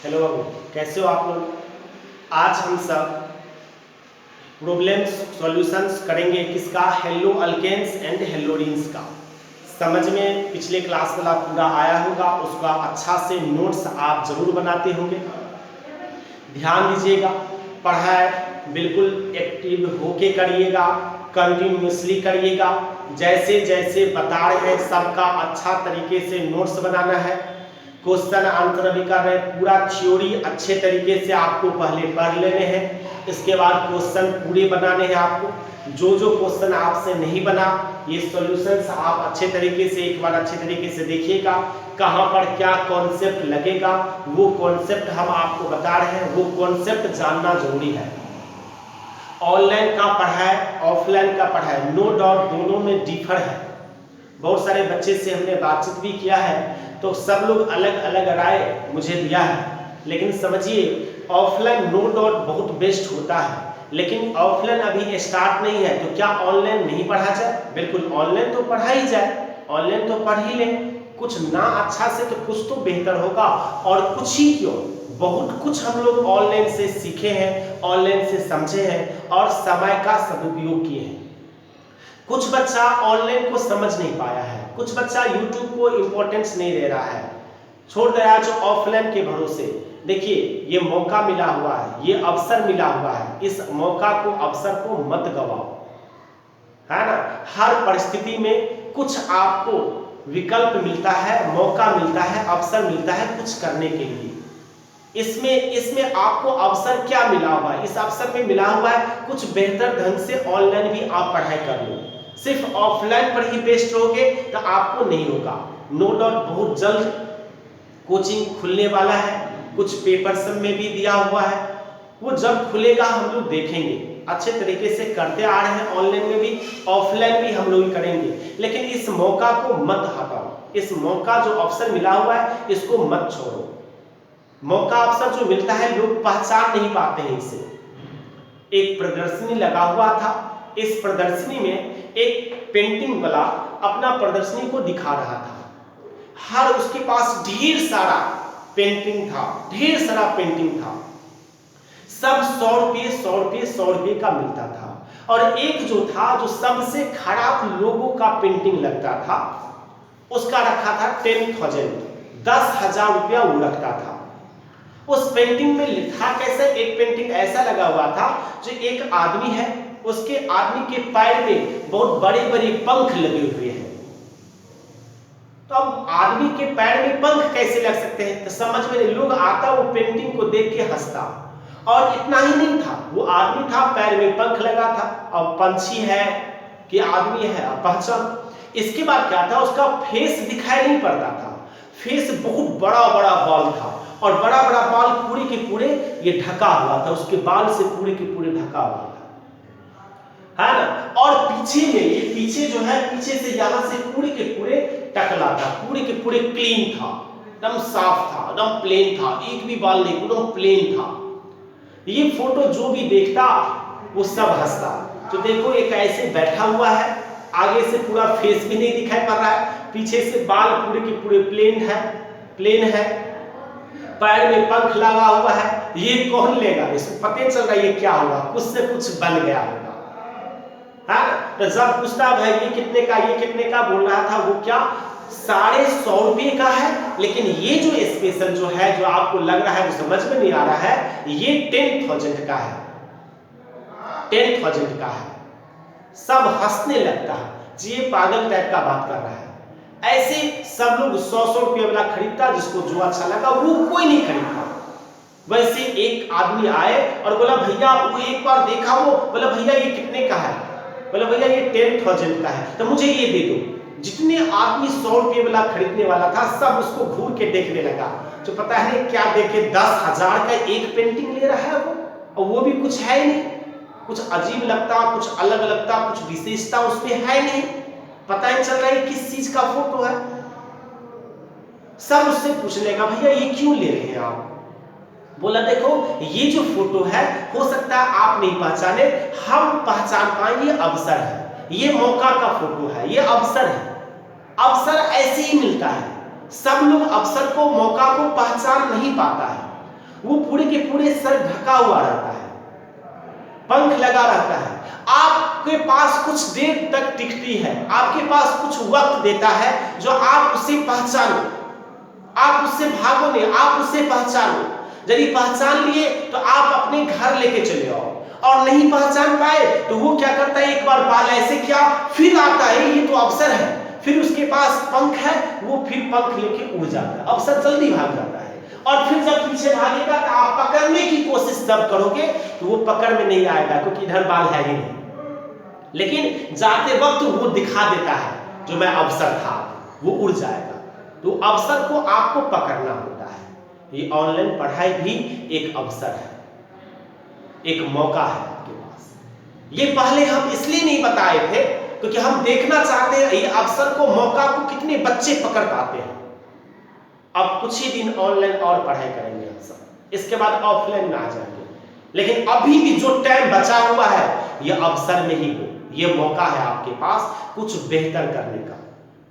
Hello बाबू, कैसे हो आप लोग। आज हम सब प्रॉब्लम्स सॉल्यूशंस करेंगे किसका, हेलो अल्केन्स एंड हेलोडीन्स का। समझ में पिछले क्लास वाला पूरा आया होगा, उसका अच्छा से नोट्स आप जरूर बनाते होंगे। ध्यान दीजिएगा, पढ़ाई बिल्कुल एक्टिव होके करिएगा, कंटिन्यूसली करिएगा। जैसे जैसे बता रहे हैं सबका अच्छा तरीके से नोट्स बनाना है। क्वेश्चन आंसर भी कर रहे हैं, पूरा थ्योरी अच्छे तरीके से आपको पहले पढ़ लेने हैं। इसके बाद क्वेश्चन पूरे बनाने हैं आपको। जो जो क्वेश्चन आपसे नहीं बना, ये सॉल्यूशंस आप अच्छे तरीके से एक बार अच्छे तरीके से देखिएगा। कहाँ पर क्या कॉन्सेप्ट लगेगा, वो कॉन्सेप्ट हम आपको बता रहे हैं, वो कॉन्सेप्ट जानना जरूरी है। ऑनलाइन का पढ़ाई, ऑफलाइन का पढ़ाई, नो डाउट दोनों में डिफर है। बहुत सारे बच्चे से हमने बातचीत भी किया है, तो सब लोग अलग अलग राय मुझे दिया है। लेकिन समझिए, ऑफलाइन नो डाउट बहुत बेस्ट होता है, लेकिन ऑफलाइन अभी स्टार्ट नहीं है, तो क्या ऑनलाइन नहीं पढ़ा जाए? बिल्कुल ऑनलाइन तो पढ़ा ही जाए, ऑनलाइन तो पढ़ ही लें। कुछ ना अच्छा से तो कुछ तो बेहतर होगा, और कुछ ही क्यों, बहुत कुछ हम लोग ऑनलाइन से सीखे हैं, ऑनलाइन से समझे हैं और समय का सदुपयोग किए हैं। कुछ बच्चा ऑनलाइन को समझ नहीं पाया है, कुछ बच्चा यूट्यूब को इंपॉर्टेंस नहीं दे रहा है, छोड़ दिया जो ऑफलाइन के भरोसे। देखिए, ये मौका मिला हुआ है, ये अवसर मिला हुआ है, इस मौका को, अवसर को मत गवाओ, है ना। हर परिस्थिति में कुछ आपको विकल्प मिलता है, मौका मिलता है, अवसर मिलता है कुछ करने के लिए। इसमें आपको अवसर क्या मिला हुआ है? इस अवसर में मिला हुआ है कुछ बेहतर ढंग से ऑनलाइन भी आप पढ़ाई कर लो। सिर्फ ऑफलाइन पर ही बेस्ट रहोगे तो आपको नहीं होगा। नो डाउट बहुत जल्द कोचिंग खुलने वाला है, कुछ पेपर सब में भी दिया हुआ है, वो जब खुलेगा हम लोग देखेंगे। अच्छे तरीके से करते आ रहे हैं, ऑनलाइन में भी ऑफलाइन भी हम लोग करेंगे, लेकिन इस मौका को मत हटाओ। इस मौका जो अवसर मिला हुआ है इसको मत छोड़ो। मौका अवसर जो मिलता है लोग पहचान नहीं पाते हैं इसे। एक प्रदर्शनी लगा हुआ था, इस प्रदर्शनी में एक पेंटिंग वाला अपना प्रदर्शनी को दिखा रहा था। हर उसके पास ढेर सारा पेंटिंग था, ढेर सारा पेंटिंग था, सब 100 रुपये 100 रुपये 100 रुपये का मिलता था। और एक जो था, जो सबसे खराब लोगों का पेंटिंग लगता था, उसका रखा था 10,000, 10,000 रुपया वो रखता था। उस पेंटिंग में लिखा कैसे, एक पेंटिंग ऐसा लगा हुआ था जो एक आदमी है, उसके आदमी के पैर में बहुत बड़े बड़े पंख लगे हुए हैं। तो अब आदमी के पैर में पंख कैसे लग सकते हैं, तो समझ में नहीं। लोग आता वो पेंटिंग को देख के हंसता। और इतना ही नहीं था, वो आदमी था, पैर में पंख लगा था, अब पंछी है कि आदमी है अब पहचान। इसके बाद क्या था, उसका फेस दिखाई नहीं पड़ता था। फेस बहुत बड़ा बड़ा बाल था, और बड़ा बड़ा बाल पूरे के पूरे ये ढका हुआ था, उसके बाल से पूरे के पूरे ढका हुआ था, है ना। और पीछे में, ये पीछे जो है, पीछे से यहाँ से पूरे के पूरे टकला था, पूरे के पूरे क्लीन था, एकदम साफ था, एकदम प्लेन था, एक भी बाल नहीं, एकदम प्लेन था। ये फोटो जो भी देखता वो सब हंसता। तो देखो, एक ऐसे बैठा हुआ है, आगे से पूरा फेस भी नहीं दिखाई पड़ रहा है, पीछे से बाल पूरे के पूरे प्लेन है, पैर में पंख लगा हुआ है। ये कौन लेगा? इसको पता चल रहा है ये क्या हुआ, कुछ से कुछ बन गया होगा, है ना। तो जब पूछता भाई ये कितने का, ये कितने का बोल रहा था, वो क्या 150 रुपये का है। लेकिन ये जो स्पेशल जो है, जो आपको लग रहा है, वो समझ में नहीं आ रहा है, ये 10,000 का है, 10,000 का है। सब हंसने लगता है, ये पागल टाइप का बात कर रहा है। ऐसे सब लोग 100-100 रुपये वाला खरीदता, जिसको जो अच्छा लगा वो कोई नहीं खरीदता। वैसे एक आदमी आए और बोला भैया, वो एक बार देखा, वो बोला भैया ये कितने का है, बोला भैया ये 10,000 का है, तो मुझे ये दे दो। जितने आदमी 100 रुपये वाला खरीदने वाला था, सब उसको घूर के देखने लगा। तो पता है क्या देखे, 10,000 का एक पेंटिंग ले रहा है वो, और वो भी कुछ है नहीं, कुछ अजीब लगता, कुछ अलग लगता, कुछ विशेषता उसमें है नहीं, पता ही चल रहा है किस चीज का फोटो है। सब उससे पूछने लगा भैया ये क्यों ले रहे हैं आप? बोला देखो, ये जो फोटो है, हो सकता है आप नहीं पहचाने, हम पहचान पाए, ये अवसर है, ये मौका का फोटो है, ये अवसर है। अवसर ऐसे ही मिलता है, सब लोग अवसर को, मौका को पहचान नहीं पाता है। वो पूरे के पूरे सर ढका हुआ रहता है, पंख लगा रहता है, आपके पास कुछ देर तक टिकती है, आपके पास कुछ वक्त देता है जो आप उसे पहचानो, आप उससे भागो नहीं, आप उसे पहचानो। यदि पहचान लिए तो आप अपने घर लेके चले आओ, और नहीं पहचान पाए तो वो क्या करता है, एक बार बाल ऐसे किया फिर आता है, ये तो अफसर है, फिर उसके पास पंख है, वो फिर पंख लेके उड़ जाता है, अफसर जल्दी भाग जाता है। और फिर जब पीछे भागेगा तो आप पकड़ने की कोशिश जब करोगे तो वो पकड़ में नहीं आएगा, क्योंकि इधर बाल है ही नहीं। लेकिन जाते वक्त वो दिखा देता है जो मैं अफसर था, वो उड़ जाएगा। तो अफसर को आपको पकड़ना होता है। ये ऑनलाइन पढ़ाई भी एक अवसर है, एक मौका है आपके पास। ये पहले हम इसलिए नहीं बताए थे क्योंकि हम देखना चाहते हैं ये अवसर को, मौका को कितने बच्चे पकड़ पाते हैं। अब कुछ ही दिन ऑनलाइन और पढ़ाई करेंगे हम सब, इसके बाद ऑफलाइन में आ जाएंगे। लेकिन अभी भी जो टाइम बचा हुआ है ये अवसर में ही हो, ये मौका है आपके पास कुछ बेहतर करने का।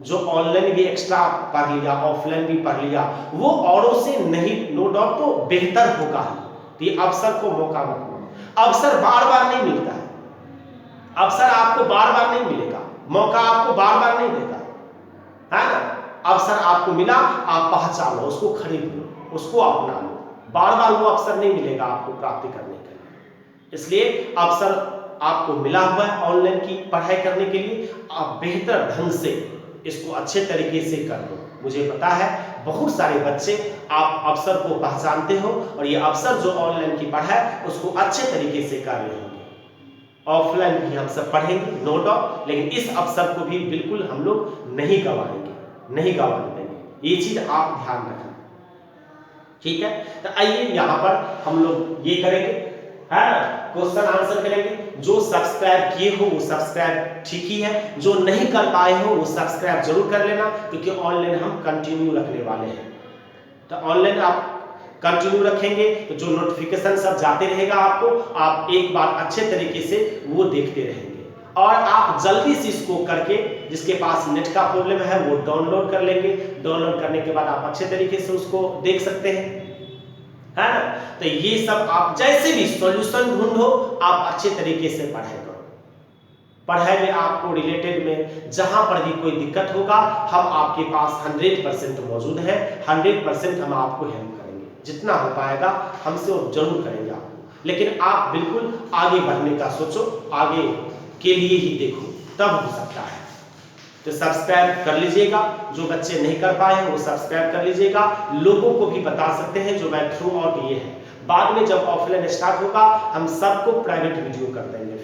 जो ऑनलाइन भी एक्स्ट्रा पढ़ लिया, ऑफलाइन भी पढ़ लिया, वो औरों से नहीं, नो डाउट तो बेहतर होगा। ये अवसर को मौका मत लो। अवसर बार बार नहीं मिलता है, अवसर आपको बार बार नहीं मिलेगा, मौका आपको बार बार नहीं देगा, है ना। अवसर आपको मिला, आप पहचानो, उसको खरीद लो, उसको अपना लो। बार बार वो अवसर नहीं मिलेगा आपको प्राप्ति करने के लिए। इसलिए अवसर आपको मिला हुआ है ऑनलाइन की पढ़ाई करने के लिए, आप बेहतर ढंग से इसको अच्छे तरीके से कर लो। मुझे पता है बहुत सारे बच्चे आप अवसर को पहचानते हो और ये अवसर जो ऑनलाइन की पढ़ाई उसको अच्छे तरीके से कर रहे होंगे। ऑफलाइन भी हम सब पढ़ेंगे नो डाउट, लेकिन इस अवसर को भी बिल्कुल हम लोग नहीं गंवाएंगे, नहीं गंवाने देंगे। ये चीज आप ध्यान रखना, ठीक है। तो आइए यहाँ पर हम लोग ये करेंगे, है ना, क्वेश्चन आंसर करेंगे। जो सब्सक्राइब किए हो वो सब्सक्राइब ठीक ही है, जो नहीं कर पाए हो वो सब्सक्राइब जरूर कर लेना, क्योंकि ऑनलाइन हम कंटिन्यू रखने वाले हैं। तो ऑनलाइन आप कंटिन्यू रखेंगे तो जो नोटिफिकेशन सब जाते रहेगा आपको, आप एक बार अच्छे तरीके से वो देखते रहेंगे। और आप जल्दी से इसको करके, जिसके पास नेट का प्रॉब्लम है वो डाउनलोड कर लेंगे। डाउनलोड करने के बाद आप अच्छे तरीके से उसको देख सकते हैं, है ना। तो ये सब आप जैसे भी सॉल्यूशन ढूंढो, आप अच्छे तरीके से पढ़ाई करो। पढ़ाई में आपको रिलेटेड में जहां पर भी कोई दिक्कत होगा, हम आपके पास 100% मौजूद है। 100% हम आपको हेल्प करेंगे, जितना हो पाएगा हमसे वो जरूर करेंगे आपको। लेकिन आप बिल्कुल आगे बढ़ने का सोचो, आगे के लिए ही देखो, तब हो सकता है। तो सब्सक्राइब कर लीजिएगा, जो बच्चे नहीं कर पाए हैं वो सब्सक्राइब कर लीजिएगा। लोगों को भी बता सकते हैं जो मैं थ्रू आउट ये है। बाद में जब ऑफलाइन स्टार्ट होगा हम सबको प्राइवेट वीडियो कर देंगे,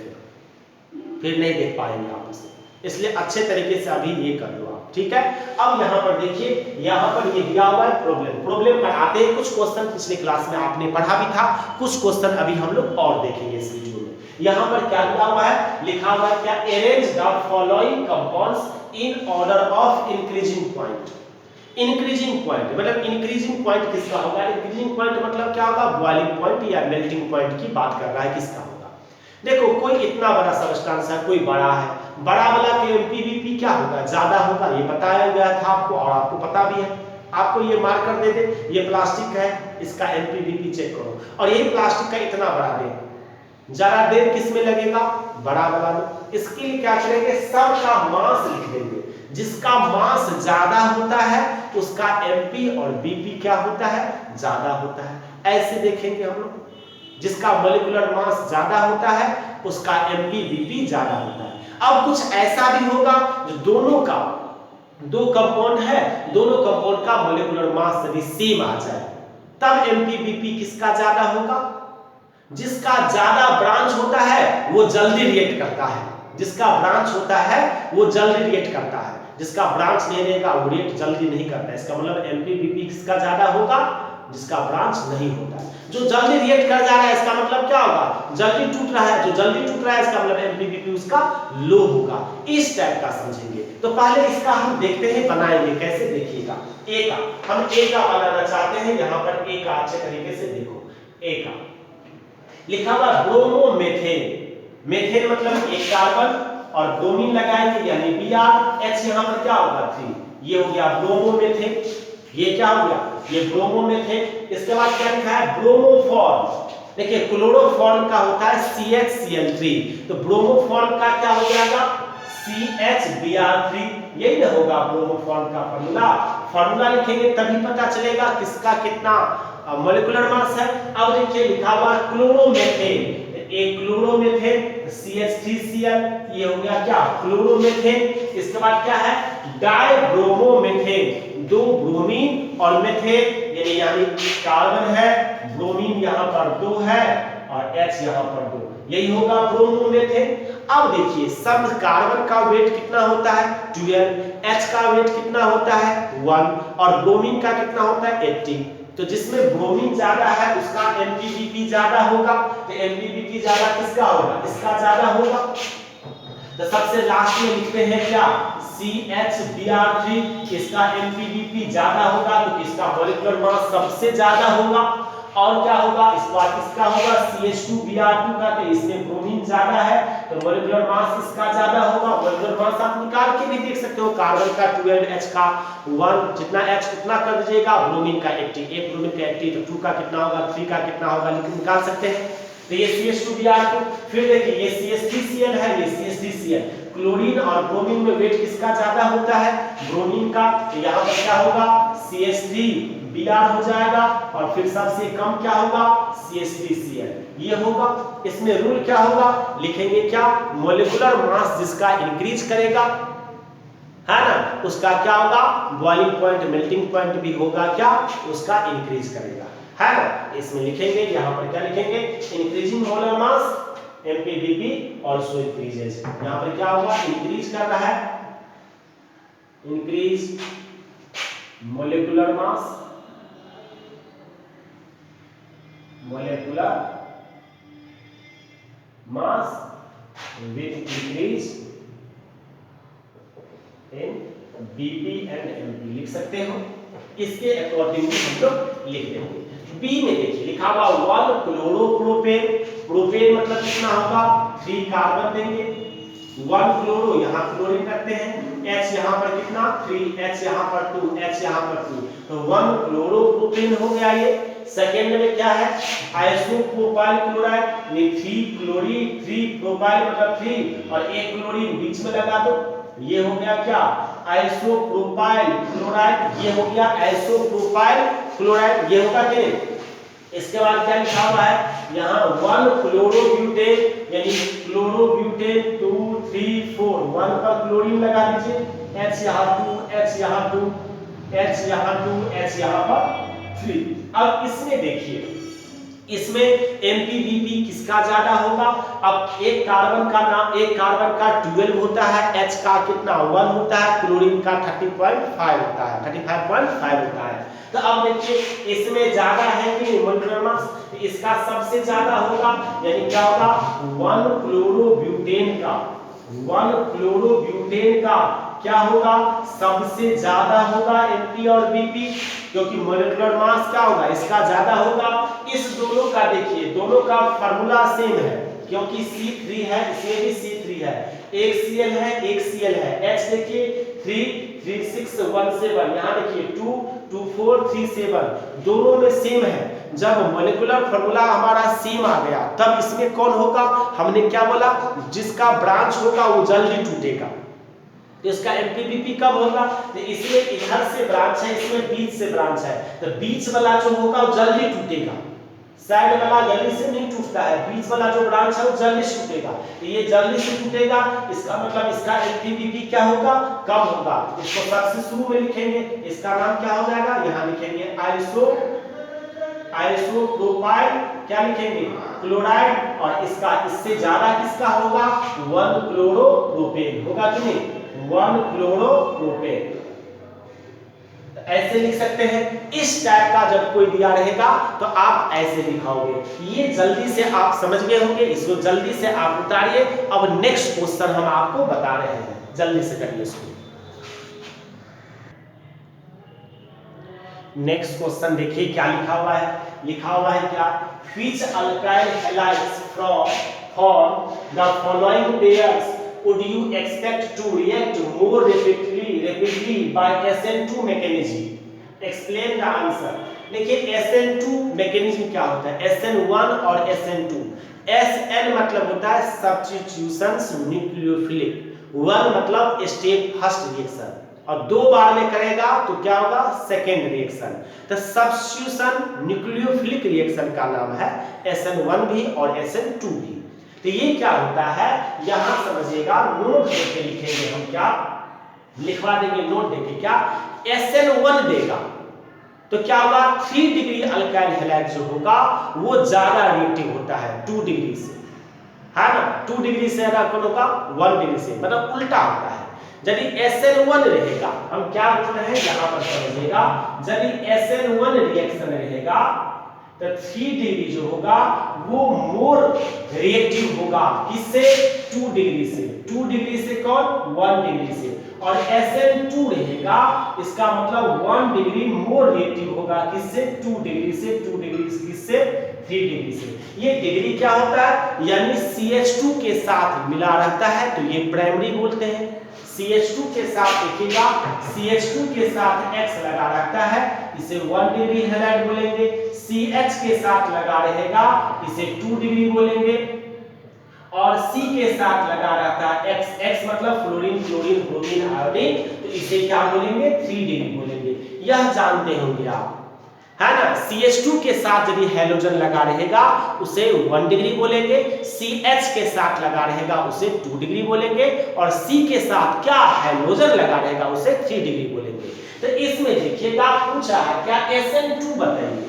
फिर नहीं देख पाएंगे आप उसे। इसलिए अच्छे तरीके से अभी ये कर लो आप, ठीक है। अब यहाँ पर देखिए, यहाँ पर ये दिया हुआ है प्रॉब्लम पर आते हैं। कुछ क्वेश्चन पिछले क्लास में आपने पढ़ा भी था, कुछ क्वेश्चन अभी हम लोग और देखेंगे इस वीडियो में। यहाँ पर क्या दिया हुआ है, लिखा हुआ है क्या, arrange the following compounds in order of increasing point. Increasing point मतलब इंक्रीजिंग पॉइंट किसका होगा, इंक्रीजिंग पॉइंट मतलब क्या होगा, बॉइलिंग पॉइंट या मेल्टिंग पॉइंट की बात कर रहा है, किसका होगा। देखो कोई इतना बड़ा सब्सटेंस है, कोई बड़ा है, बड़ा वाला के एमपीवीपी क्या होगा, ज्यादा होगा, ये बताया गया था आपको और आपको पता भी है। आपको ये मार्कर दे दे, ये प्लास्टिक है, इसका एमपीवीपी चेक करो, और यही प्लास्टिक का इतना बड़ा दे, ज्यादा देर किस में लगेगा, बड़ा वाला में। इसके लिए क्या करेंगे, सबका मास लिख देंगे। जिसका मास ज्यादा होता है उसका एमपी और बीपी क्या होता है, ज्यादा होता है। ऐसे देखेंगे हम लोग, जिसका मॉलिक्यूलर मास ज्यादा होता है उसका एमपी बीपी ज्यादा होता है। अब कुछ ऐसा भी होगा जो दोनों का, दो कंपाउंड है, दोनों कंपाउंड का मॉलिक्यूलर मास यदि सेम आ जाए तब एमपी बीपी किसका ज्यादा होगा, जिसका ज्यादा ब्रांच होता है वो जल्दी रिएक्ट करता है, जिसका ब्रांच होता है वो जल्दी रिएक्ट करता है, जिसका ब्रांच नहीं रहेगा वो रिएक्ट जल्दी नहीं करता है। इसका मतलब एमपीबीपी किसका ज्यादा होगा, जिसका ब्रांच नहीं होता है। जो जल्दी रिएक्ट कर जा रहा है इसका मतलब क्या होगा, जल्दी टूट रहा है, जो जल्दी टूट रहा है इसका मतलब एमपीबीपी उसका लो होगा। इस टाइप का समझेंगे। तो पहले इसका हम देखते हैं, बनाएंगे कैसे, देखिएगा। ए का हम ए का बनाना चाहते हैं, यहाँ पर ए का अच्छे तरीके से देखो। ए का लिखा हुआ ब्रोमोमेथेन, मेथेन मतलब एक कार्बन और ब्रोमीन लगाएंगे यानी Br, H यहाँ पर क्या होगा 3, ये हो गया ब्रोमोमेथेन। ये क्या हो गया, ये ब्रोमोमेथेन। इसके बाद क्या लिखा है, ब्रोमोफॉर्म। देखिए क्लोरोफॉर्म का होता है CHCl3, तो ब्रोमोफॉर्म का क्या हो जाएगा, CHBr3। यही ना होगा ब्रोमोफॉर्म का फॉर्मूला। फॉर्मूला लिखेंगे तभी पता चलेगा किसका कितना मॉलिक्यूलर मास है। अब देखिए लिखा हुआ क्लोरोमेथेन, एक क्लोरोमेथेन CH3Cl, ये हो गया क्या, क्लोरोमेथेन। इसके बाद क्या है, डाइब्रोमोमेथेन, दो ब्रोमीन और मेथेन, यानी कार्बन है, ब्रोमीन यहाँ पर 2 है और H यहाँ पर 2, यही होगा ब्रोमोमेथेन। अब देखिए सब कार्बन का वेट कितना होता है 12, H का वेट कितना होता है 1 और ब्रोमीन का कितना होता है 18। तो जिसमें ब्रोमीन ज्यादा है उसका MPBP ज्यादा होगा, तो MPBP ज्यादा किसका होगा, इसका ज्यादा होगा। तो सबसे लास्ट में लिखते हैं क्या, CHBr3, इसका MPBP ज्यादा होगा तो किसका मॉलिक्यूलर मास सबसे ज्यादा होगा। और क्या होगा, इस बार किसका होगा, CH2Br2 का, तो इसमें ब्रोमीन ज्यादा है तो मॉलिक्यूलर मास इसका ज्यादा होगा। मॉलिक्यूलर मास आप निकाल के भी देख सकते हो, कार्बन का 12, H का 1, जितना H उतना कर दीजिएगा, ब्रोमीन का 80, एक ब्रोमीन का 80 तो 2 का कितना होगा, 3 का कितना होगा, निकाल सकते हैं। तो ये CH2Br2, फिर देखिए ये CH3Cl है, ये CH3Cl। क्लोरीन और ब्रोमीन में वेट किसका ज्यादा होता है, ब्रोमीन का, तो यहाँ पर क्या होगा, CH3Br हो जाएगा और फिर सबसे कम क्या होगा, CH3Cl, ये होगा। इसमें रूल क्या होगा, लिखेंगे क्या, मॉलिक्यूलर मास जिसका इंक्रीज करेगा है ना, उसका क्या होगा, बॉइलिंग पॉइंट, मेल्टिंग पॉइंट भी होगा क्या, उसका इंक्रीज करेगा, है ना। इसमें लिखेंगे, यहाँ पर क्या लिखेंगे, increasing molar mass MPBP also increases. यहाँ पर क्या होगा, इंक्रीज कर रहा है, increase molecular mass, molecular mass with increase in BP and MP लिख सकते हो। इसके अकॉर्डिंगली हम लोग लिख देंगे। बी में देखिए लिखा हुआ 1 क्लोरोप्रोपेन, प्रोपेन मतलब कितना होगा, 3 कार्बन देंगे, 1 क्लोरो, यहाँ क्लोरीन रखते हैं, H यहाँ पर कितना 3, H यहाँ पर 2, H यहाँ पर 2, तो 1 क्लोरोप्रोपेन हो गया ये। सेकेंड में क्या है, आइसोप्रोपाइल क्लोराइड, 3 क्लोरीन, 3 प्रोपाइल मतलब 3 और 1 क्लोरीन बीच में लगा दो, ये हो गया क्या, आइसोप्रोपाइल क्लोराइड, ये हो गया आइसोप्रोपाइल क्लोराइड, ये होगा कि इसके बाद क्या लिखा हुआ है यहाँ 1 क्लोरोब्यूटेन, यानी क्लोरोब्यूटेन 2 3 4, 1 पर क्लोरीन लगा दीजिए, H यहाँ 2, H यहाँ 2, H यहाँ 2, H यहाँ पर 3। अब इसमें देखिए, इसमें MPBP किसका ज्यादा होगा। अब एक कार्बन का नाम, एक कार्बन का 12 होता है, H का कितना 1 होता है, क्लोरीन का 30.5 होता है, 35.5 होता है। तो अब देखिए इसमें ज्यादा है कि मोलिकुलर मास, इसका सबसे ज्यादा होगा, यानी क्या होगा 1 क्लोरोब्यूटेन का, 1 क्लोरोब्यूटेन का क्या होगा, सबसे ज्यादा होगा MP और BP, क्योंकि मोलिकुलर मास क्या होगा, इसका ज्यादा होगा। इस दोनों का देखिए, दोनों का फार्मूला सेम है, क्योंकि C3 है, इसमें भी C3 है, एक Cl है, एक Cl है, H देखिए 3 3 6 1 7, यहाँ देखिए 2 2 4 3 7, दोनों में सेम है। जब मोलिकुलर फार्मूला हमारा सेम आ गया तब इसमें कौन होगा, हमने क्या बोला, जिसका ब्रांच होगा वो जल्दी टूटेगा, तो इसका MPBP कब होगा, तो इसमें इधर से ब्रांच है, इसमें बीच से ब्रांच है, तो बीच वाला जो होगा वो जल्दी टूटेगा, साइड वाला जल्दी से नहीं टूटता है, बीच वाला जो ब्रांच है वो जल्दी से टूटेगा, तो ये जल्दी से टूटेगा, इसका मतलब इसका MPBP क्या होगा, कम होगा। इसको सबसे शुरू में लिखेंगे, इसका नाम क्या हो जाएगा, यहाँ लिखेंगे आइसोप्रोपाइल, क्या लिखेंगे क्लोराइड, और इसका इससे ज्यादा किसका होगा 1 क्लोरोप्रोपेन होगा कि नहीं, 1 क्लोरोप्रोपेन। ऐसे लिख सकते हैं। इस टाइप का जब कोई दिया रहेगा तो आप ऐसे लिखाओगे, ये जल्दी से आप समझ गए होंगे, इसको जल्दी से आप उतारिए। अब नेक्स्ट क्वेश्चन हम आपको बता रहे हैं, जल्दी से करिए इसको। नेक्स्ट क्वेश्चन देखिए क्या लिखा हुआ है, लिखा हुआ है क्या, which alkyl halides from the following pairs would you expect to react more rapidly by SN2 mechanism, explain the answer. देखिए SN2 मैकेनिज्म क्या होता है, SN1 और SN2। SN मतलब होता है सब्स्टिट्यूशंस न्यूक्लियोफिलिक, 1 मतलब स्टेप फर्स्ट रिएक्शन, और 2 बार में करेगा तो क्या होगा, सेकेंड रिएक्शन। तो सब्स्टिट्यूशन न्यूक्लियोफिलिक रिएक्शन का नाम है SN1 भी और SN2 भी। तो ये क्या होता है, यहां समझिएगा, नोट देके लिखेंगे हम, क्या लिखवा देंगे, नोट देके क्या, SN1 देगा तो क्या होगा, 3 डिग्री अल्काइल हैलाइड जो होगा वो ज्यादा रिएक्टिव होता है 2 डिग्री से, है ना। 2 डिग्री से ज्यादा कौन होगा, 1 डिग्री से, मतलब उल्टा होता है। यदि SN1 रहेगा, हम क्या बोल रहे हैं यहां पर समझिएगा, यदि SN1 रिएक्शन रहेगा तो 3 डिग्री जो होगा वो मोर रिएक्टिव होगा, किससे, 2 डिग्री से। 2 डिग्री से कौन, 1 डिग्री से। और SN2 रहेगा, इसका मतलब 1 डिग्री मोर रिएक्टिव होगा, किससे, 2 डिग्री से। 2 डिग्री किससे, 3 डिग्री से। ये डिग्री क्या होता है, यानी CH2 के साथ मिला रहता है तो ये प्राइमरी बोलते हैं। CH2 के साथ देखिएगा, CH2 के साथ X लगा रहता है, इसे 1 डिग्री हैलाइड बोलेंगे। CH के साथ लगा रहेगा, इसे 2 डिग्री बोलेंगे। और C के साथ लगा रहता है X, X मतलब फ्लोरीन, क्लोरीन, ब्रोमीन, आयोडीन, तो इसे क्या बोलेंगे, 3 डिग्री बोलेंगे। यह जानते होंगे आप, है ना। CH2 के साथ यदि हैलोजन लगा रहेगा उसे 1 डिग्री बोलेंगे, CH के साथ लगा रहेगा उसे 2 डिग्री बोलेंगे, और C के साथ क्या हैलोजन लगा रहेगा उसे 3 डिग्री बोलेंगे। तो इसमें देखिएगा पूछा है क्या, SN2 बताइए।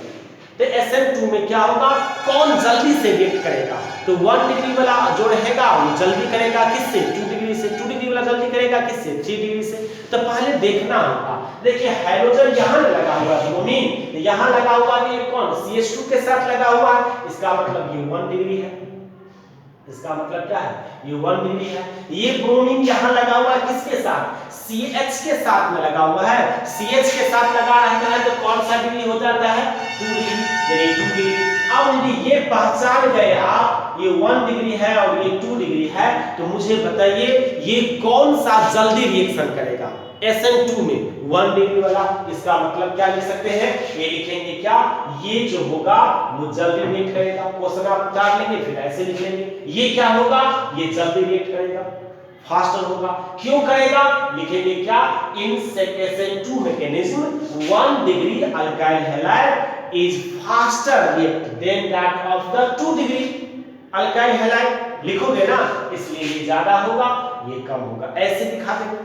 तो SN2 में क्या होगा, कौन जल्दी से रिएक्ट करेगा, तो 1 डिग्री वाला जो रहेगा वो जल्दी करेगा, किससे, 2 डिग्री से। 2 डिग्री वाला जल्दी करेगा, किससे, 3 डिग्री से। तो पहले देखना होगा, देखिए हाइड्रोजन यहाँ लगा हुआ है, ब्रोमीन यहाँ लगा हुआ है, ये कौन, CH2 के साथ लगा हुआ है, इसका मतलब ये 1 डिग्री है, इसका मतलब क्या है, ये 1 डिग्री है। ये ब्रोमीन यहाँ लगा हुआ है, किसके साथ, CH के साथ में लगा हुआ है, CH के साथ लगा रहता है तो कौन सा डिग्री हो जाता है, 2 डिग्री, यानी 2 डिग्री। अब यदि ये पहचान गए आप, ये 1 डिग्री है और ये 2 डिग्री है, तो मुझे बताइए ये कौन सा जल्दी रिएक्शन करेगा, SN2 में 1 डिग्री वाला। इसका मतलब क्या लिख सकते हैं, ये लिखेंगे क्या, ये जो होगा वो जल्दी रिएक्ट करेगा। क्वेश्चन आप उतार लेंगे फिर ऐसे लिख लेंगे, ये क्या होगा, ये जल्दी रिएक्ट करेगा, फास्टर होगा। क्यों करेगा, लिखेंगे क्या, इन SN2 mechanism 1 degree alkyl halide is faster react than that of the 2 degree alkyl halide. लिखोगे ना, इसलिए ये ज्यादा होगा, ये कम होगा, ऐसे दिखा देंगे,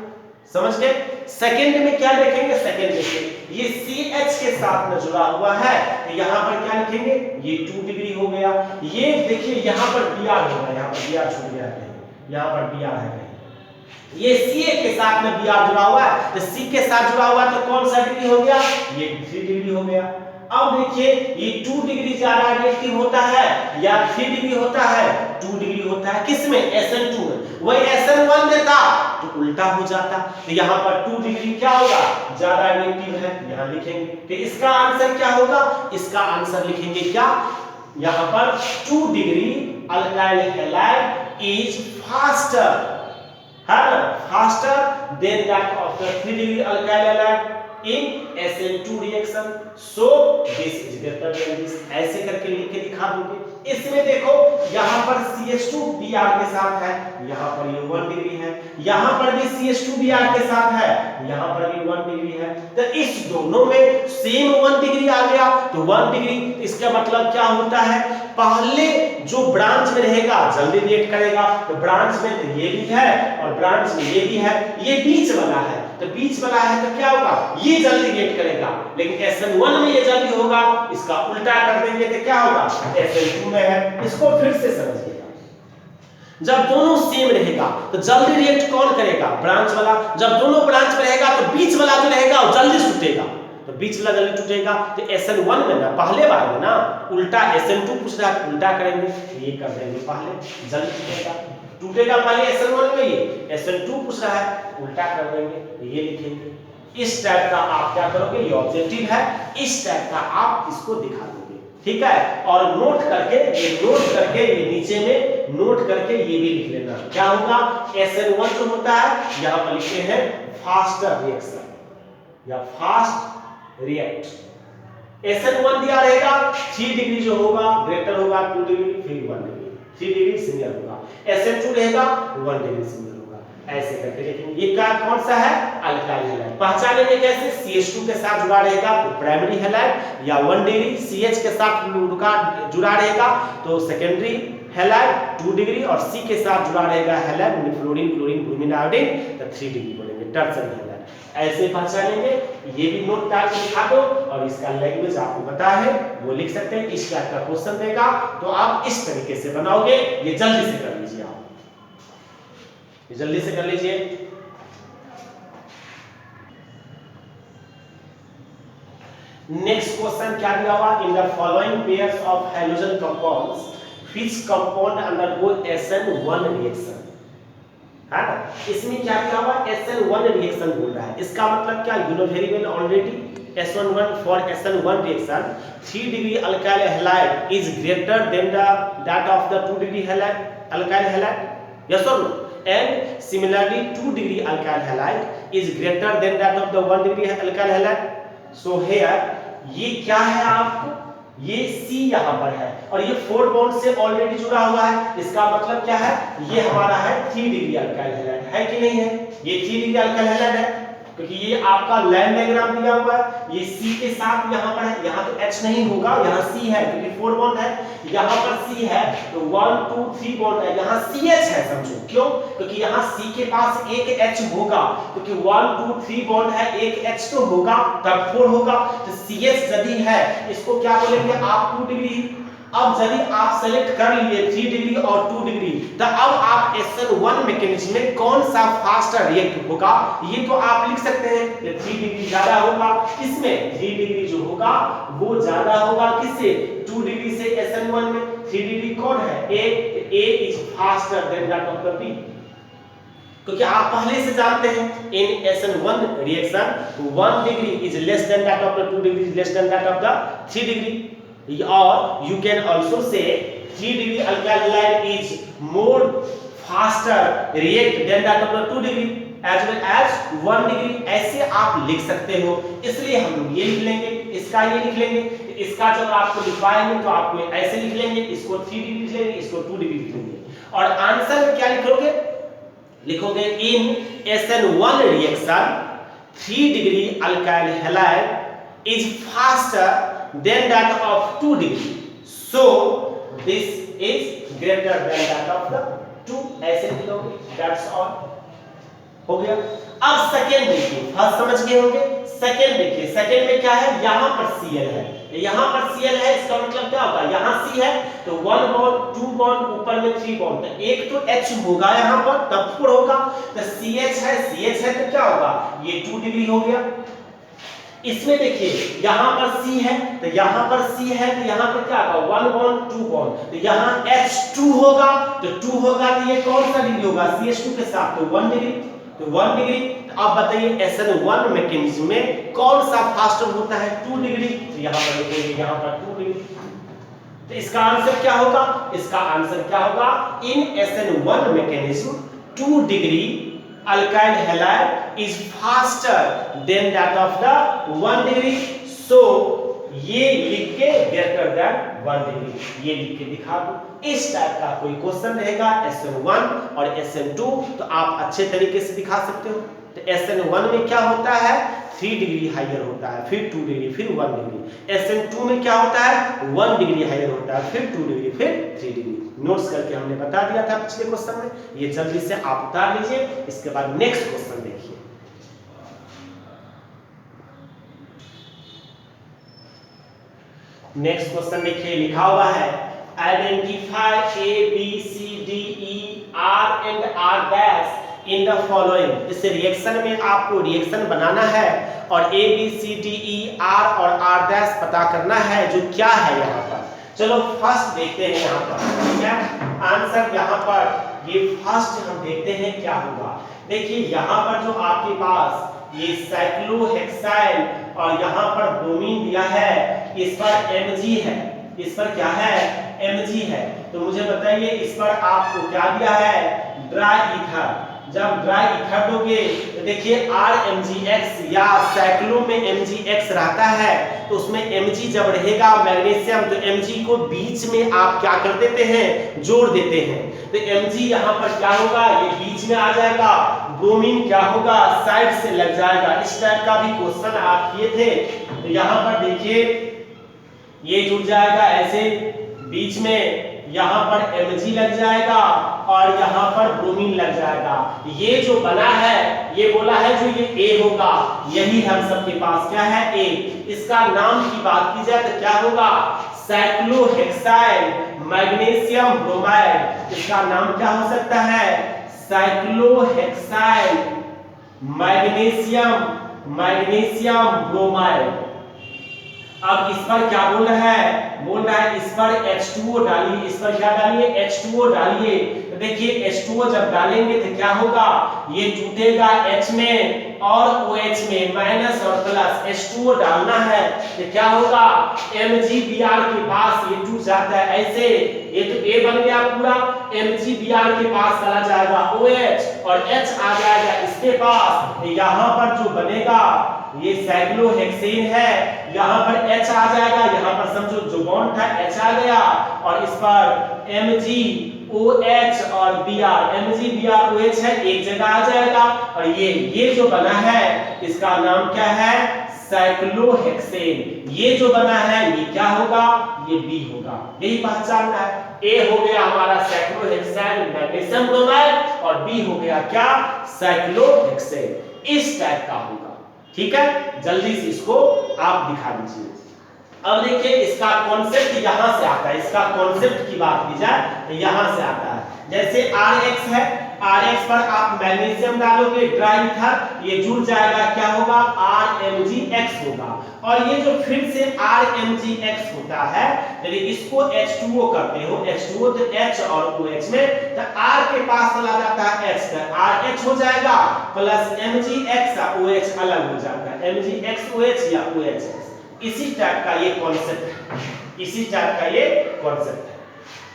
समझ गए। सेकंड में क्या देखेंगे, सेकंड देखेंगे ये CH के साथ में जुड़ा हुआ है, तो यहाँ पर क्या लिखेंगे, ये 2 डिग्री हो गया। ये देखिए यहाँ पर Br होगा, यहाँ पर Br छूट गया है, यहाँ पर Br है, ये Ca के साथ में Br जुड़ा हुआ है, तो C के साथ जुड़ा हुआ है तो कौन सा डिग्री हो गया, ये 3 डिग्री हो गया। अब देखिए ये 2 डिग्री ज्यादा रिएक्टिव होता है या 3 डिग्री होता है, 2 डिग्री होता है, किसमें, SN2 में। वही SN1 में था तो उल्टा हो जाता, तो यहाँ पर 2 डिग्री क्या होगा, ज्यादा रिएक्टिव है, यहाँ लिखेंगे। तो इसका आंसर क्या होगा, इसका आंसर लिखेंगे क्या, यहाँ पर 2 degree alkyl halide is faster, है ना, faster than that of the 3 degree alkyl halide in SN2 reaction, so this is greater than this। ऐसे करके लिख के दिखा दूंगे। इसमें देखो यहाँ पर CH2 Br के साथ है, यहाँ पर ये 1 डिग्री है, यहाँ पर भी CH2 Br के साथ है, यहाँ पर भी 1 डिग्री है, तो इस दोनों में सेम 1 डिग्री आ गया, तो 1 डिग्री, इसका मतलब क्या होता है, पहले जो ब्रांच में रहेगा जल्दी रिएक्ट करेगा, तो ब्रांच में तो ये भी है और ब्रांच में ये भी है, ये बीच वाला है, तो बीच वाला है तो क्या होगा, ये जल्दी रिएक्ट करेगा, लेकिन SN1 में ये जल्दी होगा, इसका उल्टा कर देंगे तो क्या होगा, SN2 में है। इसको फिर से समझिएगा, जब दोनों सेम रहेगा तो जल्दी रिएक्ट कौन करेगा, ब्रांच वाला। जब दोनों ब्रांच में रहेगा तो बीच वाला जो रहेगा वो जल्दी छूटेगा, तो बीच वाला जल्दी टूटेगा। तो SN1 में ना, पहले बार में ना उल्टा, SN2 पूछ रहा है उल्टा करेंगे, ये कर देंगे, पहले जल्दी टूटेगा पहले SN1 में, ये SN2 पूछ रहा है उल्टा कर देंगे, ये लिखेंगे। इस टाइप का आप क्या करोगे, ये ऑब्जेक्टिव है, इस टाइप का आप इसको दिखा दोगे, ठीक है। और नोट करके, ये नोट करके, ये नीचे में नोट करके ये भी लिख लेना, क्या होगा, SN1 जो होता है यहाँ पर लिखते हैं फास्टर रिएक्शन या फास्ट रिएक्ट। SN1 दिया रहेगा 3 डिग्री जो होगा ग्रेटर होगा 2 डिग्री फिर 1 डिग्री, 3 डिग्री सिमिलर होगा। SN2 रहेगा 1 डिग्री सिमिलर होगा। ऐसे करके लेकिन ये क्या कौन सा है? Alkyl halide. पहचानेंगे कैसे? CH2 के साथ जुड़ा रहेगा तो प्राइमरी हैलाइड, या 1 डिग्री CH के साथ जुड़ा रहेगा तो सेकेंडरी हैलाइड 2 डिग्री, और C के साथ जुड़ा रहेगा halide fluorine chlorine bromine iodine तो 3 डिग्री बोलेंगे टर्सरी हैलाइड। ऐसे पहचानेंगे। ये भी नोट करके लिखा दो, और इसका लैंग्वेज आपको पता है वो लिख सकते हैं। इस टाइप का क्वेश्चन देगा तो आप इस तरीके से बनाओगे। ये जल्दी से कर लीजिए, आप ये जल्दी से कर लीजिए। नेक्स्ट क्वेश्चन क्या दिया हुआ? In the following pairs of hydrogen compounds which compound undergo SN1 reaction, है ना? इसमें क्या किया हुआ? SN1 रिएक्शन बोल रहा है। इसका मतलब क्या? You know very well already SN1 for SN1 reaction 3 degree alkyl halide is greater than the that of the 2 degree halide alkyl halide, yes or no? And similarly 2 degree alkyl halide is greater than that of the 1 degree alkyl halide. So here ये क्या है आपको? ये C यहाँ पर है और ये 4 बॉन्ड से ऑलरेडी जुड़ा हुआ है। इसका मतलब क्या है? ये हमारा है 3 डिग्री अल्काइल हैलाइड, है कि नहीं है? ये 3 डिग्री अल्काइल हैलाइड है क्योंकि ये आपका लाइन डायग्राम दिया हुआ है। ये C के साथ यहाँ पर है, यहाँ तो H नहीं होगा, यहाँ C है क्योंकि 4 बॉन्ड है। यहाँ पर C है तो 1 2 3 बॉन्ड है, यहाँ CH है, समझो क्यों? क्योंकि यहाँ C के पास एक H होगा क्योंकि 1 2 3 बॉन्ड है, एक H तो होगा तब 4 होगा। तो CH यदि है इसको क्या बोलेंगे आप? 2 डिग्री। अब यदि आप सेलेक्ट कर लिए 3 डिग्री और 2 डिग्री तो अब आप SN1 मैकेनिज्म में कौन सा फास्टर रिएक्ट होगा ये तो आप लिख सकते हैं। ये 3 डिग्री ज्यादा होगा, किसमें? 3 डिग्री जो होगा वो ज्यादा होगा किससे? 2 डिग्री से SN1 में। 3 डिग्री कौन है? A is faster than that of the B, क्योंकि आप पहले से जानते हैं इन SN1 reaction 1 degree is less than that of the 2 degree is less than that of the 3 degree, or you can also say 3 degree alkyl halide is more faster react than that of the 2 degree as well as 1 degree, ऐसे आप लिख सकते हो। इसलिए हम लोग ये लिख लेंगे, इसका ये लिख लेंगे। इसका जब आपको लिखवाएंगे तो आपको ऐसे लिख लेंगे, इसको 3 डिग्री लिख लेंगे, इसको 2 डिग्री लिख लेंगे। और आंसर में क्या लिखोगे? लिखोगे इन SN1 reaction 3 degree alkyl halide is faster than that of 2 degree, so this is greater than that of the 2, ऐसे लिखोगे। that's all, हो गया। अब सेकंड देखिए, फर्स्ट समझ गए होंगे। सेकंड देखिए, सेकंड में क्या है? यहाँ पर Cl है, यहाँ पर Cl है, इसका मतलब क्या होगा? यहाँ C है तो 1 बॉन्ड 2 बॉन्ड ऊपर में 3 बॉन्ड, तो एक तो H होगा यहाँ पर तब 4 होगा, तो CH है तो क्या होगा? ये 2 डिग्री हो गया। इसमें देखिए यहाँ पर C है तो यहाँ पर C है तो यहाँ पर क्या होगा? 1 बॉन्ड 2 बॉन्ड, तो यहाँ H2 होगा तो 2 होगा तो ये कौन सा डिग्री होगा? CH2 के साथ तो 1 डिग्री, तो 1 डिग्री। तो अब बताइए SN1 मैकेनिज्म में कौन सा फास्टर होता है? 2 डिग्री, तो यहाँ पर लिखेंगे यहाँ पर 2 डिग्री। तो इसका आंसर क्या होगा? इसका आंसर क्या होगा? इन SN1 mechanism 2 degree alkyl halide is faster than that of the 1 degree, so ये लिख के greater than 1 degree ये लिख के दिखा दो। इस टाइप का कोई क्वेश्चन रहेगा SN1 और SN2 तो आप अच्छे तरीके से दिखा सकते हो। तो SN1 में क्या होता है? 3 डिग्री हायर होता है, फिर 2 डिग्री, फिर 1 डिग्री। SN2 में क्या होता है? 1 डिग्री हायर होता है, फिर 2 डिग्री, फिर 3 डिग्री। नोट्स करके हमने बता दिया था पिछले क्वेश्चन में, ये जल्दी से आप उतार लीजिए। इसके बाद नेक्स्ट क्वेश्चन देखिए। नेक्स्ट क्वेश्चन देखिए, लिखा हुआ है identify A B C D E R and R dash in the following. इस रिएक्शन में आपको रिएक्शन बनाना है और A B C D E R और R dash पता करना है जो क्या है यहाँ पर। चलो फर्स्ट देखते हैं यहाँ पर, ठीक है? आंसर यहाँ पर ये फर्स्ट हम देखते हैं क्या होगा। देखिए यहाँ पर जो आपके पास ये साइक्लोहेक्साइल और यहाँ पर ब्रोमीन दिया है, इस पर Mg है, इस पर क्या है? Mg है। तो मुझे बताइए इस पर आपको क्या दिया है? Dry ether. जब ड्राई ईथर दोगे तो देखिए RMgX या साइक्लो में MgX रहता है, तो उसमें Mg जब रहेगा मैग्नीशियम तो Mg को बीच में आप क्या कर देते हैं, जोड़ देते हैं। तो Mg यहाँ पर क्या होगा, ये बीच में आ जाएगा, ब्रोमीन क्या होगा, साइड से लग जाएगा। इस टाइप का भी क्वेश्चन आप किए थे। तो यहाँ पर देखिए ये जुड़ जाएगा ऐसे बीच में, यहाँ पर Mg लग जाएगा और यहाँ पर ब्रोमीन लग जाएगा। ये जो बना है ये बोला है जो ये A होगा, यही हम सबके पास क्या है, A। इसका नाम की बात की जाए तो क्या होगा, साइक्लोहेक्साइल मैग्नीशियम ब्रोमाइड। इसका नाम क्या हो सकता है, साइक्लोहेक्साइल मैग्नीशियम ब्रोमाइड। अब इस पर क्या बोल रहा है इस पर H2O डालिए। इस पर क्या डालिए, H2O डालिए। तो देखिए H2O जब डालेंगे तो क्या होगा, ये टूटेगा H में और OH में, माइनस और प्लस H2O डालना है तो क्या होगा, MgBr के पास ये टूट जाता है ऐसे, ये तो A बन गया पूरा, MgBr के पास चला जाएगा OH और H आ जाएगा इसके पास। यहाँ पर जो बनेगा ये साइक्लोहेक्सेन है, यहाँ पर H आ जाएगा, यहाँ पर समझो जो बॉन्ड था H आ गया और इस पर MgOH और Br, MgBrOH है, एक जगह आ जाएगा। और ये जो बना है इसका नाम क्या है, साइक्लोहेक्सेन। ये जो बना है ये क्या होगा, ये B होगा, यही पहचानना है। A हो गया हमारा साइक्लोहेक्सेन मैग्नीशियम ब्रोमाइड और B हो गया क्या, साइक्लोहेक्सेन। इस टाइप का होगा, ठीक है। जल्दी से इसको आप दिखा दीजिए। अब देखिए इसका कॉन्सेप्ट यहां से आता है, इसका कॉन्सेप्ट की बात की जाए तो यहां से आता है। जैसे RX है, RX पर आप मैग्नीशियम डालोगे ड्राई ईथर, ये जुड़ जाएगा, क्या होगा, RMgX होगा। और ये जो फिर से RMgX होता है, यदि इसको H2O करते हो, H2O तो H और OH में, तो R के पास चला जाता है H, तो RH हो जाएगा प्लस MgX OH अलग हो जाता है, MgX या OH। इसी टाइप का ये कॉन्सेप्ट है, इसी टाइप का ये कॉन्सेप्ट है,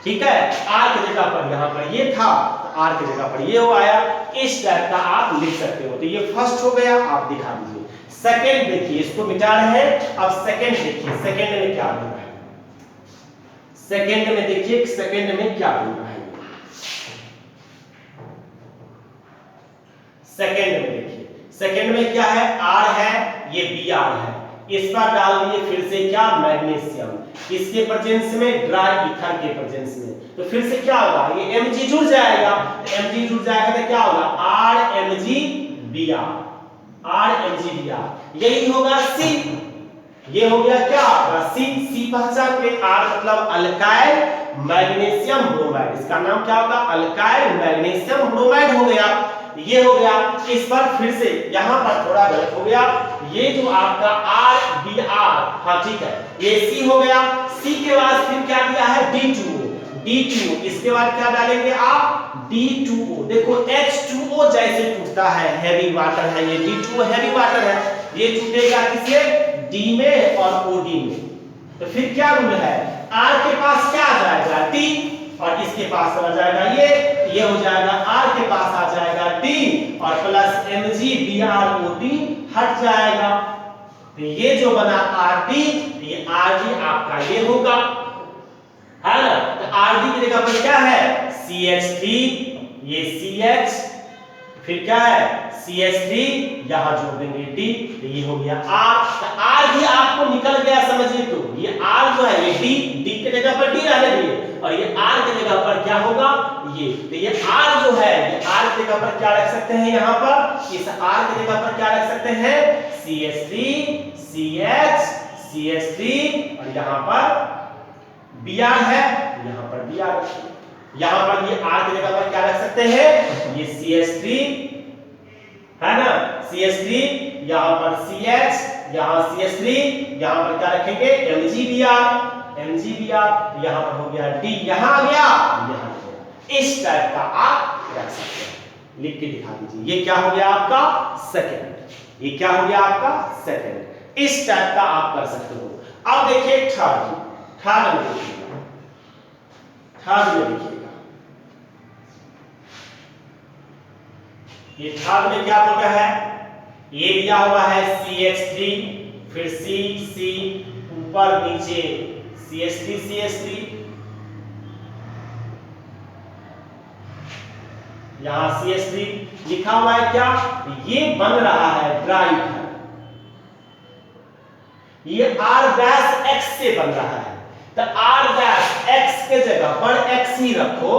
ठीक है। R की जगह पर यहाँ पर ये था, तो R की जगह पर ये हो आया। इस टाइप का आप लिख सकते हो। तो ये फर्स्ट हो गया, आप दिखा दीजिए। सेकंड देखिए, इसको मिटा रहे हैं। अब सेकंड देखिए, सेकंड में क्या बन रहा है, सेकंड में देखिए, सेकंड में क्या बन रहा है। सेकंड में देखिए, सेकंड में क्या है, R है, ये Br है, इस पर डाल दिए फिर से क्या, मैग्नीशियम, इसके प्रेजेंस में, ड्राई ईथर के प्रेजेंस में, तो फिर से क्या होगा, ये Mg जुड़ जाएगा। तो Mg जुड़ जाएगा तो क्या होगा, RMgBr, RMgBr, यही होगा C। ये हो गया क्या, C पहचान के। R मतलब अल्काइल मैग्नीशियम ब्रोमाइड, इसका नाम क्या होगा, अल्काइल मैग्नीशियम ब्रोमाइड हो गया। ये हो गया। इस पर फिर से यहाँ पर थोड़ा गलत हो गया, ये जो आपका RBr, हाँ ठीक है, ये C हो गया। C के बाद फिर क्या दिया है, D2O, इसके बाद क्या डालेंगे आप, D2O। देखो H2O जैसे टूटता है, हैवी वाटर है ये, D2O हैवी वाटर है, ये टूटेगा किससे, D में और OD में। तो फिर क्या रूल है, R के पास क्या आ जाएगा, D, और इसके पास चला जाएगा ये हो जाएगा, R के पास आ जाएगा D और प्लस MgBrOD हट जाएगा। तो ये जो बना RD, ये RD आपका ये होगा, है ना। तो RD की जगह पर क्या है, CH3, ये CH, फिर क्या है CH3, यहां जोड़ देंगे D, तो ये हो गया R। तो R भी आपको निकल गया, समझिए। तो ये R जो है ये D के जगह पर D रहने दिए, और ये R की जगह पर क्या होगा, ये। तो ये R जो है, ये R की जगह पर क्या रख सकते हैं, यहाँ पर इस R की जगह पर क्या रख सकते हैं, CH3, CH, CH3, और यहाँ पर Br है, यहाँ पर Br, यहाँ पर ये R की जगह पर क्या रख सकते हैं, ये CH3 है ना, CH3, यहाँ पर CH, यहाँ CH3, यहाँ पर क्या रखेंगे, MgBr, यहाँ पर हो गया D, यहाँ आ गया, यहाँ आ गया। इस टाइप का आप रख सकते हैं, लिख के दिखा दीजिए। ये क्या हो गया आपका सेकंड, ये क्या हो गया आपका सेकंड। इस टाइप का आप कर सकते हो। अब देखिए थर्ड में देखिएगा, थर्ड में देखिएगा, ये थर्ड में क्या होता है, ये दिया हुआ है CH3, फिर C ऊपर नीचे CH3 यहां CH3 लिखा हुआ है क्या, ये बन रहा है ड्राई ईथर, ये R' X से बन रहा है, तो R' X के जगह पर X ही रखो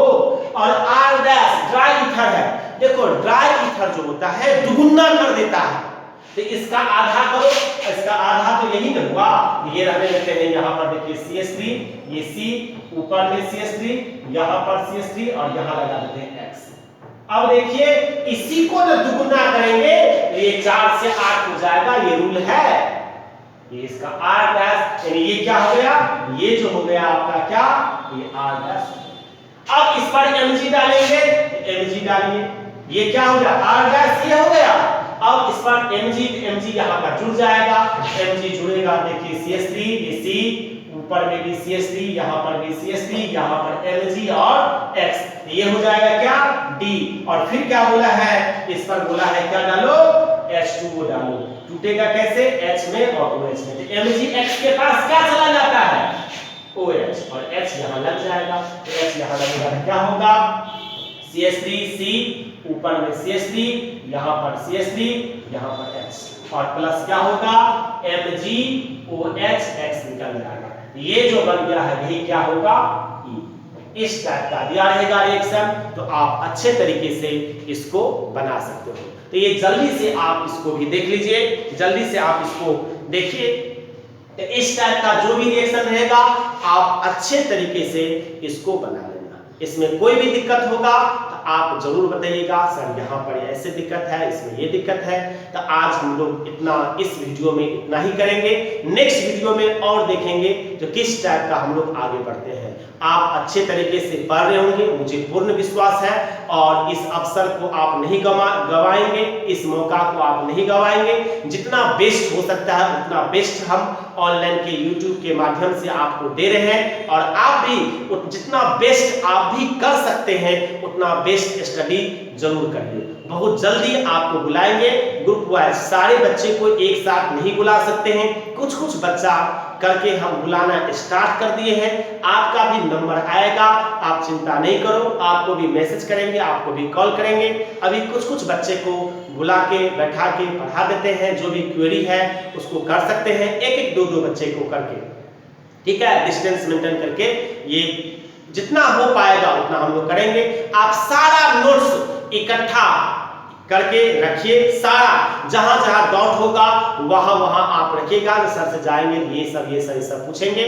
और R' ड्राई ईथर है। देखो ड्राई ईथर जो होता है दुगुना कर देता है, तो इसका आधा करो, इसका आधा तो यही ना हुआ, ये रहने देते हैं यहाँ पर देखिए CH3, ये C ऊपर में CH3, यहाँ पर CH3 और यहाँ लगा देते हैं X। अब देखिए इसी को जब दुगुना करेंगे तो ये 4 से 8 हो जाएगा, ये रूल है, ये इसका R' यानी ये क्या हो गया, ये जो हो गया आपका क्या, ये R'। अब इस पर Mg डालेंगे, Mg डालिए, ये क्या हो गया R' ये हो गया। अब इस पर Mg यहाँ पर जुड़ जाएगा, Mg जुड़ेगा, देखिए CH3 ये C ऊपर में भी CH3, यहाँ पर भी CH3, यहाँ पर Mg और X, ये हो जाएगा क्या D। और फिर क्या बोला है, इस पर बोला है क्या डालो, H2O डालो, टूटेगा कैसे, H में और OH में, तो MgX के पास क्या चला जाता है, OH, और H यहाँ लग जाएगा, तो H यहाँ लगेगा तो क्या होगा, CH3 C ऊपर में CH3, यहाँ पर CH3, यहाँ पर H, और प्लस क्या होगा MgOH, X निकल जाएगा, ये जो बन गया है यही क्या होगा E। इस टाइप का दिया रहेगा रिएक्शन, तो आप अच्छे तरीके से इसको बना सकते हो। तो ये जल्दी से आप इसको भी देख लीजिए, जल्दी से आप इसको देखिए, तो इस टाइप का जो भी रिएक्शन रहेगा आप अच्छे तरीके से इसको बना लेना। इसमें कोई भी दिक्कत होगा तो आप जरूर बताइएगा, सर यहाँ पर ऐसे दिक्कत है, इसमें ये दिक्कत है। तो आज हम लोग इतना इस वीडियो में इतना ही करेंगे, नेक्स्ट वीडियो में और देखेंगे जो किस टाइप का हम लोग आगे बढ़ते हैं। आप अच्छे तरीके से पढ़ रहे होंगे, मुझे पूर्ण विश्वास है, और इस अवसर को आप नहीं गवाएंगे, इस मौका को आप नहीं गवाएंगे। जितना बेस्ट हो सकता है उतना बेस्ट हम ऑनलाइन के YouTube के माध्यम से आपको दे रहे हैं, और आप भी जितना बेस्ट आप भी कर सकते हैं उतना बेस्ट स्टडी जरूर करिए। बहुत जल्दी आपको बुलाएंगे ग्रुप वाइज, सारे बच्चे को एक साथ नहीं बुला सकते हैं, कुछ कुछ बच्चा करके हम बुलाना स्टार्ट कर दिए हैं। आपका भी नंबर आएगा, आप चिंता नहीं करो, आपको भी मैसेज करेंगे, आपको भी कॉल करेंगे। अभी कुछ कुछ बच्चे को बुला के बैठा के पढ़ा देते हैं, जो भी क्वेरी है उसको कर सकते हैं, एक एक दो दो बच्चे को करके, ठीक है, डिस्टेंस मेंटेन करके। ये जितना हो पाएगा उतना हम लोग करेंगे। आप सारा नोट्स इकट्ठा करके रखिए, सारा जहां जहां डॉट होगा वहां वहां आप रखिएगा। सर से जाएंगे ये सब पूछेंगे,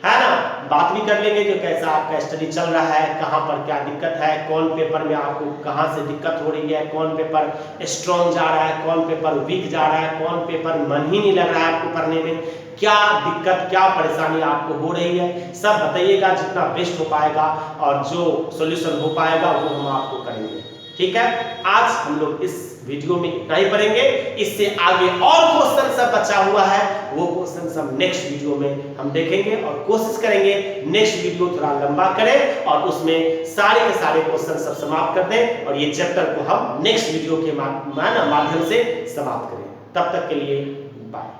है ना, बात भी कर लेंगे जो कैसा आपका स्टडी चल रहा है, कहां पर क्या दिक्कत है, कौन पेपर में आपको कहां से दिक्कत हो रही है, कौन पेपर स्ट्रॉन्ग जा रहा है, कौन पेपर वीक जा रहा है, कौन पेपर मन ही नहीं लग रहा है आपको पढ़ने में, क्या दिक्कत क्या परेशानी आपको हो रही है, सब बताइएगा। जितना बेस्ट हो पाएगा और जो सॉल्यूशन हो पाएगा वो हम आपको करेंगे, ठीक है। आज हम लोग इस वीडियो में इतना ही पढ़ेंगे, इससे आगे और क्वेश्चन सब बचा हुआ है, वो क्वेश्चन सब नेक्स्ट वीडियो में हम देखेंगे, और कोशिश करेंगे नेक्स्ट वीडियो थोड़ा लंबा करें और उसमें सारे के सारे क्वेश्चन सब समाप्त कर दें, और ये चैप्टर को हम नेक्स्ट वीडियो के माध्यम से समाप्त करें। तब तक के लिए बाय।